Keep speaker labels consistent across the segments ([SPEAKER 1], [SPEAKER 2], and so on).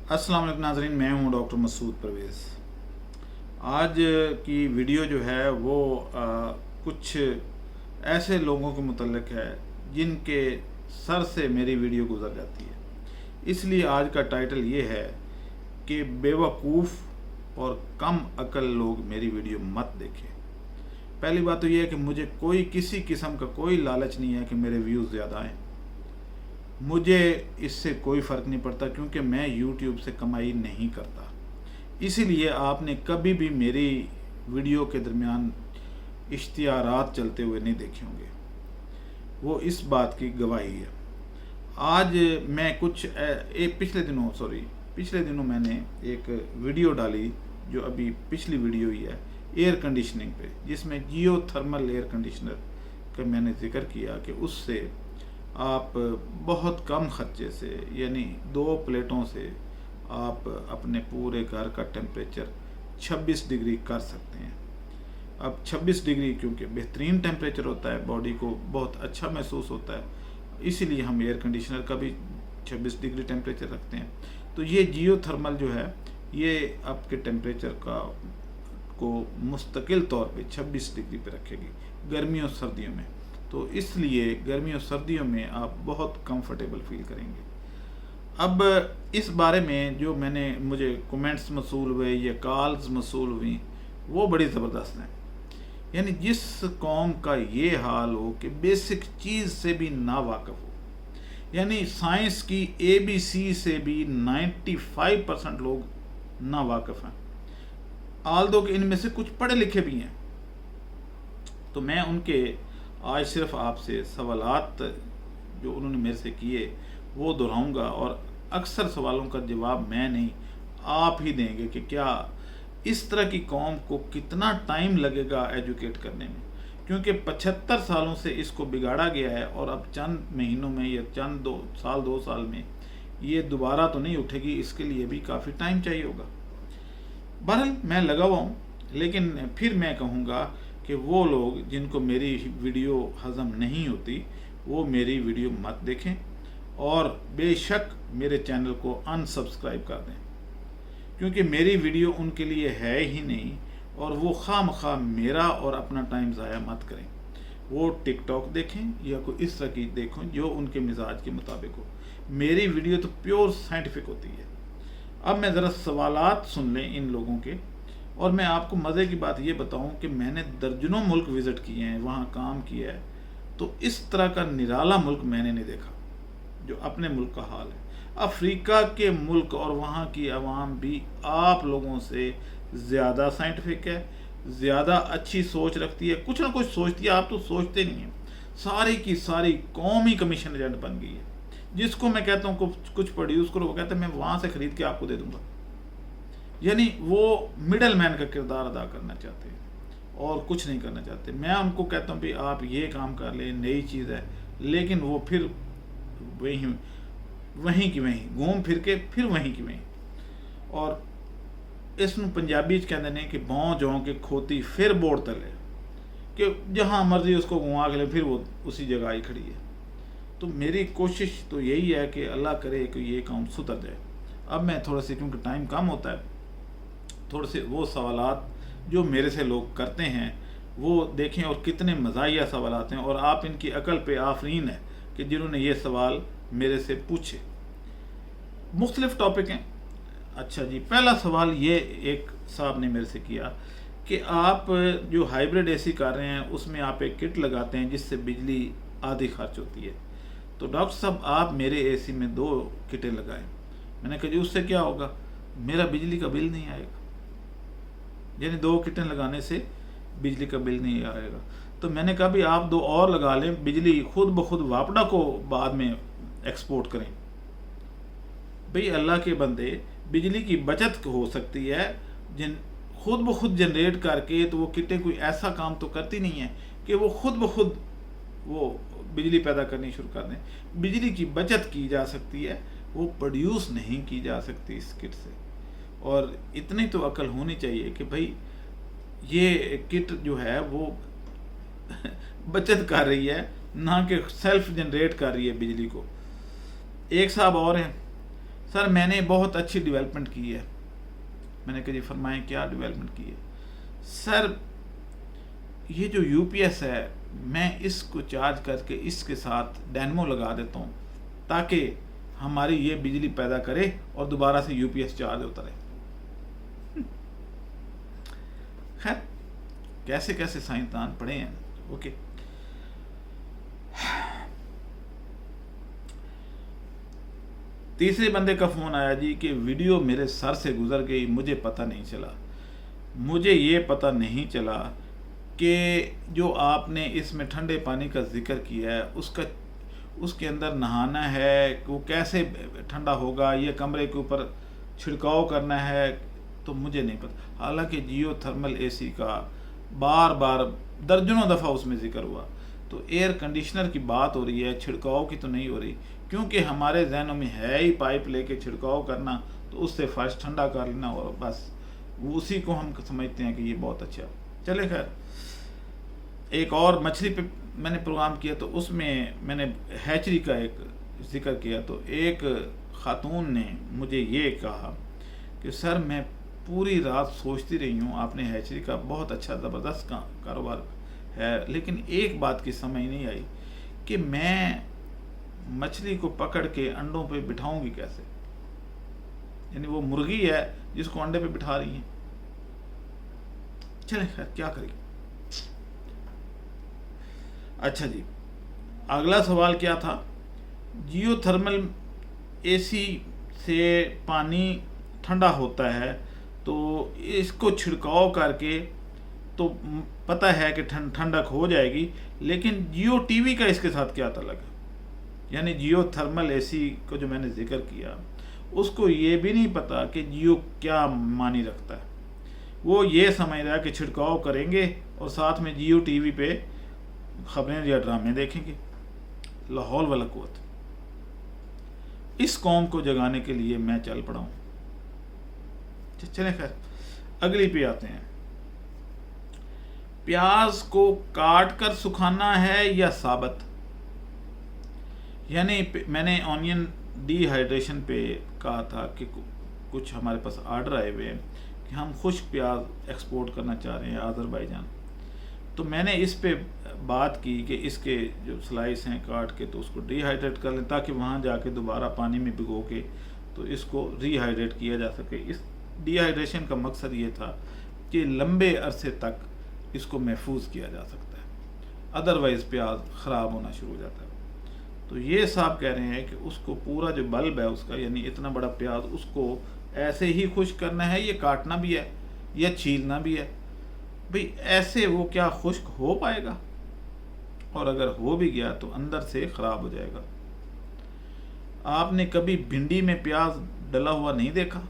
[SPEAKER 1] अस्सलाम वालेकुम नाज़रीन, मैं हूं डॉक्टर मसूद परवेज़। आज की वीडियो जो है वो कुछ ऐसे लोगों के मुतल्लिक है जिनके सर से मेरी वीडियो गुज़र जाती है। इसलिए आज का टाइटल ये है कि बेवकूफ़ और कम अक्ल लोग मेरी वीडियो मत देखें। पहली बात तो ये है कि मुझे किसी किस्म का कोई लालच नहीं है कि मेरे व्यूज़ ज़्यादा आएँ। मुझे इससे कोई फ़र्क नहीं पड़ता क्योंकि मैं YouTube से कमाई नहीं करता। इसीलिए आपने कभी भी मेरी वीडियो के दरमियान इश्तिहारात चलते हुए नहीं देखे होंगे, वो इस बात की गवाही है। आज मैं पिछले दिनों मैंने एक वीडियो डाली जो अभी पिछली वीडियो ही है एयर कंडीशनिंग पे, जिसमें जियो थर्मल एयर कंडीशनर का मैंने जिक्र किया कि उससे आप बहुत कम खर्चे से यानी 2 प्लेटों से आप अपने पूरे घर का टेम्परेचर 26 डिग्री कर सकते हैं। अब 26 डिग्री क्योंकि बेहतरीन टेम्परेचर होता है, बॉडी को बहुत अच्छा महसूस होता है, इसीलिए हम एयर कंडीशनर का भी 26 डिग्री टेम्परेचर रखते हैं। तो ये जियो थर्मल जो है ये आपके टेम्परेचर को मुस्तकिल तौर पे 26 डिग्री पे रखेगी गर्मियों सर्दियों में। तो इसलिए गर्मियों सर्दियों में आप बहुत कंफर्टेबल फील करेंगे। अब इस बारे में जो मुझे कमेंट्स मसूल हुए या कॉल्स मसूल हुई वो बड़ी ज़बरदस्त हैं। यानी जिस कौम का ये हाल हो कि बेसिक चीज़ से भी ना वाकिफ़ हो, यानी साइंस की ABC से भी 95% लोग ना वाकिफ़ हैं, आल्दो कि इनमें से कुछ पढ़े लिखे भी हैं। तो मैं उनके आज सिर्फ आपसे सवालात जो उन्होंने मेरे से किए वो दोहराऊंगा, और अक्सर सवालों का जवाब मैं नहीं आप ही देंगे कि क्या इस तरह की कौम को कितना टाइम लगेगा एजुकेट करने में, क्योंकि 75 सालों से इसको बिगाड़ा गया है और अब चंद महीनों में या चंद 2 साल में ये दोबारा तो नहीं उठेगी। इसके लिए भी काफ़ी टाइम चाहिए होगा। बहरहाल मैं लगा हुआ हूँ, लेकिन फिर मैं कहूँगा कि वो लोग जिनको मेरी वीडियो हज़म नहीं होती वो मेरी वीडियो मत देखें और बेशक मेरे चैनल को अनसब्सक्राइब कर दें, क्योंकि मेरी वीडियो उनके लिए है ही नहीं और वो खामखा मेरा और अपना टाइम ज़ाया मत करें। वो टिकटॉक देखें या कोई इस तरह की देखें जो उनके मिजाज के मुताबिक हो। मेरी वीडियो तो प्योर साइंटिफिक होती है। अब मैं ज़रा सवालात सुन लें इन लोगों के, और मैं आपको मज़े की बात ये बताऊं कि मैंने दर्जनों मुल्क विज़िट किए हैं, वहाँ काम किया है, तो इस तरह का निराला मुल्क मैंने नहीं देखा जो अपने मुल्क का हाल है। अफ्रीका के मुल्क और वहाँ की आवाम भी आप लोगों से ज़्यादा साइंटिफिक है, ज़्यादा अच्छी सोच रखती है, कुछ ना कुछ सोचती है। आप तो सोचते नहीं हैं। सारी की सारी कौम ही कमीशन एजेंट बन गई है। जिसको मैं कहता हूँ कुछ प्रोड्यूस करो, वो कहता है मैं वहाँ से ख़रीद के आपको दे दूँगा। यानी वो मिडल मैन का किरदार अदा करना चाहते हैं और कुछ नहीं करना चाहते। मैं उनको कहता हूँ भी आप ये काम कर लें, नई चीज़ है, लेकिन वो फिर वहीं की वहीं घूम फिर के फिर वहीं की वहीं। और इसमें पंजाबी कहते हैं कि बौं जौं के खोती फिर बोड़ तले, कि जहाँ मर्जी उसको घुमा के ले फिर वो उसी जगह ही खड़ी है। तो मेरी कोशिश तो यही है कि अल्लाह करे कि ये काम सुधर जाए। अब मैं थोड़ा सा, क्योंकि टाइम कम होता है, थोड़े से वो सवालात जो मेरे से लोग करते हैं वो देखें, और कितने मज़ाहिया सवालात हैं, और आप इनकी अकल पे आफरीन है कि जिन्होंने ये सवाल मेरे से पूछे। मुख्तलिफ टॉपिक हैं। अच्छा जी, पहला सवाल ये एक साहब ने मेरे से किया कि आप जो हाइब्रिड AC कर रहे हैं उसमें आप एक किट लगाते हैं जिससे बिजली आधी खर्च होती है। तो डॉक्टर साहब आप मेरे AC में 2 किटें लगाएं। मैंने कहा जी उससे क्या होगा, मेरा बिजली का बिल नहीं आएगा। यानी 2 किटें लगाने से बिजली का बिल नहीं आएगा। तो मैंने कहा भी आप 2 और लगा लें, बिजली खुद ब खुद वापडा को बाद में एक्सपोर्ट करें। भाई अल्लाह के बंदे, बिजली की बचत हो सकती है खुद ब खुद जनरेट करके, तो वो किटें कोई ऐसा काम तो करती नहीं है कि वो खुद ब खुद वो बिजली पैदा करनी शुरू कर दें। बिजली की बचत की जा सकती है, वो प्रोड्यूस नहीं की जा सकती इस किट से। और इतनी तो अकल होनी चाहिए कि भाई ये किट जो है वो बचत कर रही है, ना कि सेल्फ जनरेट कर रही है बिजली को। एक साहब और हैं سر میں نے بہت اچھی ڈیولپمنٹ کی ہے. میں نے کہا جی فرمائیں کیا ڈیولپمنٹ کی ہے؟ سر یہ جو یو پی ایس ہے میں اس کو چارج کر کے اس کے ساتھ ڈینمو لگا دیتا ہوں تاکہ ہماری یہ بجلی پیدا کرے اور دوبارہ سے یو پی ایس چارج ہوتا رہے. خیر کیسے کیسے سائنسدان پڑھے ہیں. اوکے تیسرے بندے کا فون آیا جی کہ ویڈیو میرے سر سے گزر گئی، مجھے پتہ نہیں چلا. مجھے یہ پتہ نہیں چلا کہ جو آپ نے اس میں ٹھنڈے پانی کا ذکر کیا ہے اس کے اندر نہانا ہے، وہ کیسے ٹھنڈا ہوگا، یہ کمرے کے اوپر چھڑکاؤ کرنا ہے، تو مجھے نہیں پتہ. حالانکہ جیو تھرمل اے سی کا بار بار درجنوں دفعہ اس میں ذکر ہوا. تو ایئر کنڈیشنر کی بات ہو رہی ہے، چھڑکاؤ کی تو نہیں ہو رہی، کیونکہ ہمارے ذہنوں میں ہے ہی پائپ لے کے چھڑکاؤ کرنا، تو اس سے فرش ٹھنڈا کر لینا اور بس اسی کو ہم سمجھتے ہیں کہ یہ بہت اچھا. چلے خیر ایک اور مچھلی پہ میں نے پروگرام کیا تو اس میں میں نے ہیچری کا ایک ذکر کیا. تو ایک خاتون نے مجھے یہ کہا کہ سر میں پوری رات سوچتی رہی ہوں، آپ نے ہیچری کا بہت اچھا زبردست کاروبار ہے، لیکن ایک بات کی سمجھ نہیں آئی کہ میں مچھلی کو پکڑ کے انڈوں پہ بٹھاؤں گی کیسے. یعنی وہ مرغی ہے جس کو انڈے پہ بٹھا رہی ہیں. چلیں خیر کیا کریں. اچھا جی اگلا سوال کیا تھا؟ جیو تھرمل اے سی سے پانی ٹھنڈا ہوتا ہے تو اس کو چھڑکاؤ کر کے تو پتہ ہے کہ ٹھنڈک ہو جائے گی، لیکن جیو ٹی وی کا اس کے ساتھ کیا تعلق ہے؟ یعنی جیو تھرمل اے سی کو جو میں نے ذکر کیا اس کو یہ بھی نہیں پتا کہ جیو کیا معنی رکھتا ہے. وہ یہ سمجھ رہا ہے کہ چھڑکاؤ کریں گے اور ساتھ میں جیو ٹی وی پہ خبریں یا ڈرامے دیکھیں گے. لا حول ولا قوت. اس قوم کو جگانے کے لیے میں چل پڑا ہوں. چلیں خیر اگلی پہ آتے ہیں. پیاز کو کاٹ کر سکھانا ہے یا ثابت؟ یعنی میں نے آنین ڈی ہائیڈریشن پہ کہا تھا کہ کچھ ہمارے پاس آرڈر آئے ہوئے ہیں کہ ہم خشک پیاز ایکسپورٹ کرنا چاہ رہے ہیں آذربائیجان. تو میں نے اس پہ بات کی کہ اس کے جو سلائس ہیں کاٹ کے تو اس کو ڈی ہائیڈریٹ کر لیں تاکہ وہاں جا کے دوبارہ پانی میں بھگو کے تو اس کو ری ہائیڈریٹ کیا جا سکے. اس ڈی ہائیڈریشن کا مقصد یہ تھا کہ لمبے عرصے تک اس کو محفوظ کیا جا سکتا ہے، ادروائز پیاز خراب ہونا شروع ہو جاتا ہے. تو یہ صاحب کہہ رہے ہیں کہ اس کو پورا جو بلب ہے اس کا، یعنی اتنا بڑا پیاز، اس کو ایسے ہی خشک کرنا ہے، یہ کاٹنا بھی ہے یا چھیلنا بھی ہے. بھئی ایسے وہ کیا خشک ہو پائے گا؟ اور اگر ہو بھی گیا تو اندر سے خراب ہو جائے گا. آپ نے کبھی بھنڈی میں پیاز ڈلا ہوا نہیں دیکھا؟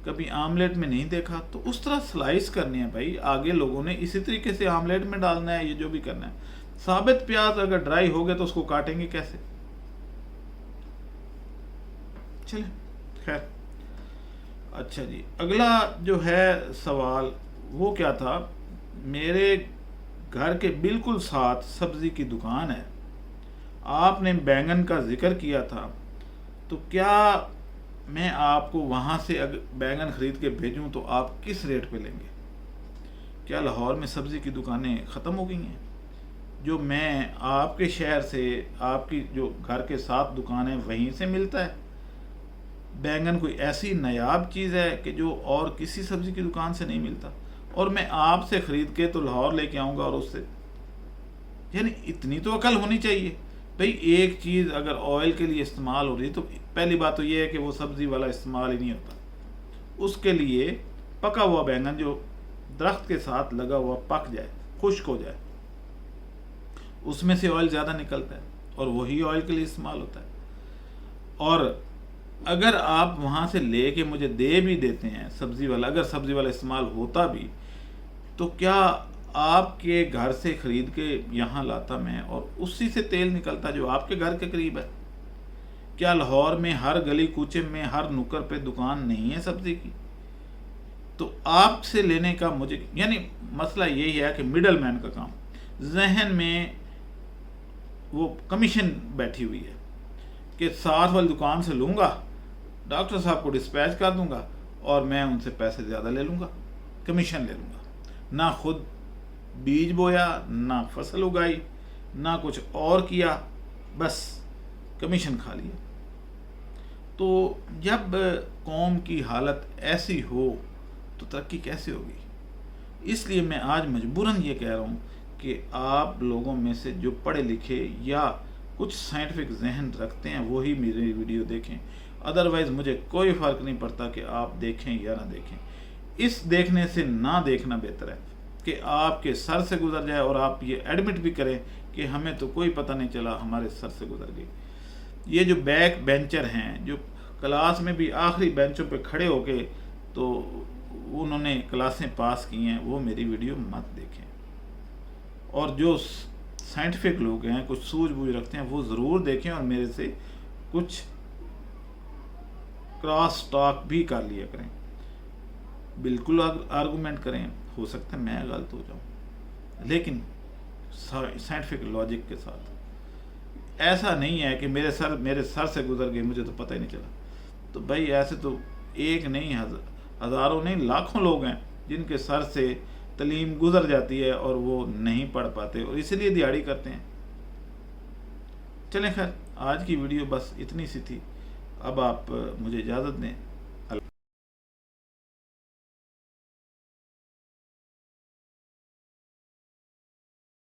[SPEAKER 1] کبھی آملیٹ میں نہیں دیکھا؟ تو اس طرح سلائس کرنے ہیں بھائی. آگے لوگوں نے اسی طریقے سے آملیٹ میں ڈالنا ہے، یہ جو بھی کرنا ہے. ثابت پیاز اگر ڈرائی ہو گئے تو اس کو کاٹیں گے کیسے؟ چلیں خیر. اچھا جی اگلا جو ہے سوال وہ کیا تھا؟ میرے گھر کے بالکل ساتھ سبزی کی دکان ہے، آپ نے بینگن کا ذکر کیا تھا، تو کیا میں آپ کو وہاں سے اگر بینگن خرید کے بھیجوں تو آپ کس ریٹ پہ لیں گے؟ کیا لاہور میں سبزی کی دکانیں ختم ہو گئی ہیں؟ جو میں آپ کے شہر سے، آپ کی جو گھر کے ساتھ دکان ہے وہیں سے ملتا ہے؟ بینگن کوئی ایسی نایاب چیز ہے کہ جو اور کسی سبزی کی دکان سے نہیں ملتا، اور میں آپ سے خرید کے تو لاہور لے کے آؤں گا اور اس سے، یعنی اتنی تو عقل ہونی چاہیے. بھئی ایک چیز اگر آئل کے لیے استعمال ہو رہی ہے تو پہلی بات تو یہ ہے کہ وہ سبزی والا استعمال ہی نہیں ہوتا. اس کے لیے پکا ہوا بینگن جو درخت کے ساتھ لگا ہوا پک جائے، خشک ہو جائے، اس میں سے آئل زیادہ نکلتا ہے اور وہی آئل کے لیے استعمال ہوتا ہے. اور اگر آپ وہاں سے لے کے مجھے دے بھی دیتے ہیں سبزی والا، اگر سبزی والا استعمال ہوتا بھی، تو کیا آپ کے گھر سے خرید کے یہاں لاتا میں اور اسی سے تیل نکلتا جو آپ کے گھر کے قریب ہے؟ کیا لاہور میں ہر گلی کوچے میں ہر نکر پہ دکان نہیں ہے سبزی کی؟ تو آپ سے لینے کا مجھے، یعنی مسئلہ یہی ہے کہ مڈل مین کا کام، ذہن میں وہ کمیشن بیٹھی ہوئی ہے کہ ساتھ والی دکان سے لوں گا डॉक्टर साहब को डिस्पैच कर दूंगा और मैं उनसे पैसे ज़्यादा ले लूँगा, कमीशन ले लूँगा। ना खुद बीज बोया, ना फसल उगाई, ना कुछ और किया, बस कमीशन खा लिया। तो जब कौम की हालत ऐसी हो तो तरक्की कैसे होगी? इसलिए मैं आज मजबूरन ये कह रहा हूँ कि आप लोगों में से जो पढ़े लिखे या कुछ साइंटिफिक जहन रखते हैं वही मेरी वीडियो देखें, अदरवाइज़ मुझे कोई फ़र्क नहीं पड़ता कि आप देखें या ना देखें। इस देखने से ना देखना बेहतर है कि आपके सर से गुजर जाए और आप ये एडमिट भी करें कि हमें तो कोई पता नहीं चला, हमारे सर से गुजर गई। ये जो बैक बेंचर हैं, जो क्लास में भी आखिरी बेंचों पे खड़े होके तो उन्होंने क्लासें पास की हैं, वो मेरी वीडियो मत देखें। और जो साइंटिफिक लोग हैं, कुछ सूझबूझ रखते हैं, वो ज़रूर देखें और मेरे से कुछ क्रॉस टॉक भी कर लिया करें। बिल्कुल आर्गूमेंट करें, हो सकता है मैं गलत हो जाऊं, लेकिन साइंटिफिक लॉजिक के साथ। ऐसा नहीं है कि मेरे सर से गुजर गई, मुझे तो पता ही नहीं चला। तो भाई ऐसे तो एक नहीं, हज़ारों नहीं, लाखों लोग हैं जिनके सर से तालीम गुजर जाती है और वो नहीं पढ़ पाते और इसलिए दिहाड़ी करते हैं। चलें खैर, आज की वीडियो बस इतनी सी थी। अब आप मुझे इजाज़त दें।